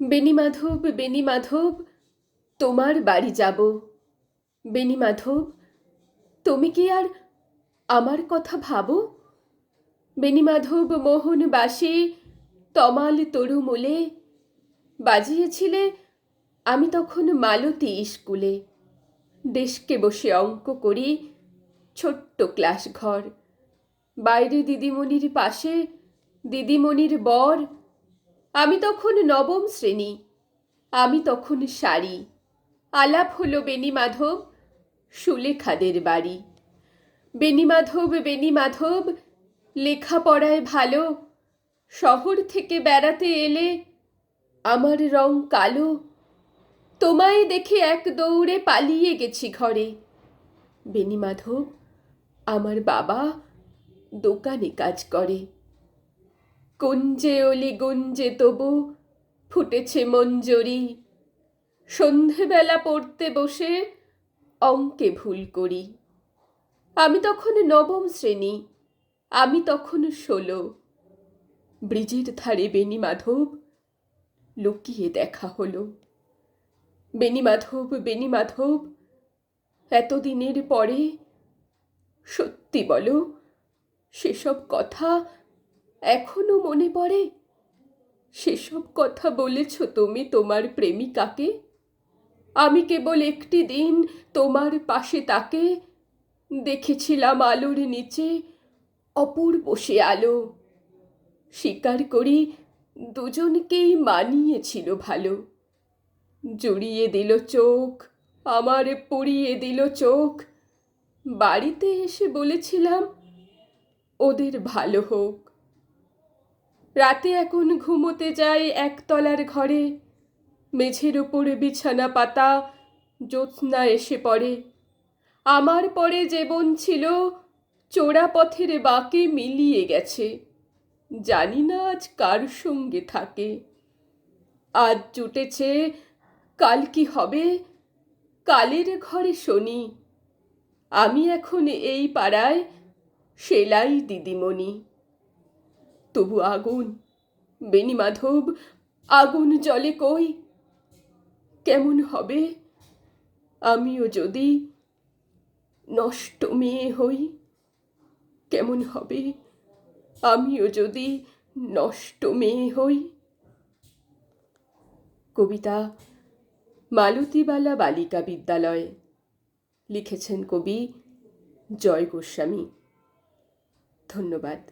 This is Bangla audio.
বেণীমাধব, বেণীমাধব, তোমার বাড়ি যাব। বেণীমাধব, তুমি কি আর আমার কথা ভাবো? বেণীমাধব মোহন বাসে তমাল তরুমূলে বাজিয়েছিলে, আমি তখন মালতী স্কুলে। ডেস্কে বসে অঙ্ক করি, ছোট্ট ক্লাস ঘর। বাইরে দিদিমণির পাশে দিদিমণির বর। আমি তখন নবম শ্রেণী, আমি তখন শাড়ি। আলাপ হলো বেণীমাধব, সুলেখাদের বাড়ি। বেণীমাধব, বেণীমাধব, লেখাপড়ায় ভালো। শহর থেকে বেড়াতে এলে আমার রং কালো। তোমায় দেখে এক দৌড়ে পালিয়ে গেছি ঘরে। বেণীমাধব, আমার বাবা দোকানে কাজ করে। কুঞ্জে অলি গুঞ্জে তবু ফুটেছে মঞ্জরি। সন্ধেবেলা পড়তে বসে অঙ্কে ভুল করি। আমি তখন নবম শ্রেণী, আমি তখন 16। ব্রিজের ধারে বেণীমাধব, লুকিয়ে দেখা হলো। বেণীমাধব, বেণীমাধব, এতদিনের পরে সত্যি বলো, সেসব কথা এখনো মনে পড়ে? সেসব কথা বলেছ তুমি তোমার প্রেমিকাকে? আমি কেবল একটি দিন তোমার পাশে তাকে দেখেছিলাম আলোর নিচে, অপূর্ব সে আলো। স্বীকার করি, দুজনকেই মানিয়েছিল ভালো। জুড়িয়ে দিল চোখ, আমার পুড়িয়ে দিল চোখ। বাড়িতে এসে বলেছিলাম ওদের ভালো হোক। রাতে এখন ঘুমোতে যাই একতলার ঘরে। মেঝের ওপরে বিছানা পাতা, জ্যোৎস্না এসে পড়ে। আমার পরে জীবন ছিল চোরা পথের বাঁকে মিলিয়ে গেছে। জানি না আজ কার সঙ্গে থাকে। আজ জুটেছে, কাল কি হবে? কালের ঘরে শনি। আমি এখন এই পাড়ায় সেলাই দিদিমণি। তবু আগুন, বেণীমাধব, আগুন জলে কই? কেমন হবে আমিও যদি নষ্ট মেয়ে হই? কেমন হবে আমিও যদি নষ্ট মেয়ে হই? কবিতা মালতীবালা বালিকা বিদ্যালয়। লিখেছেন কবি জয় গোস্বামী। ধন্যবাদ।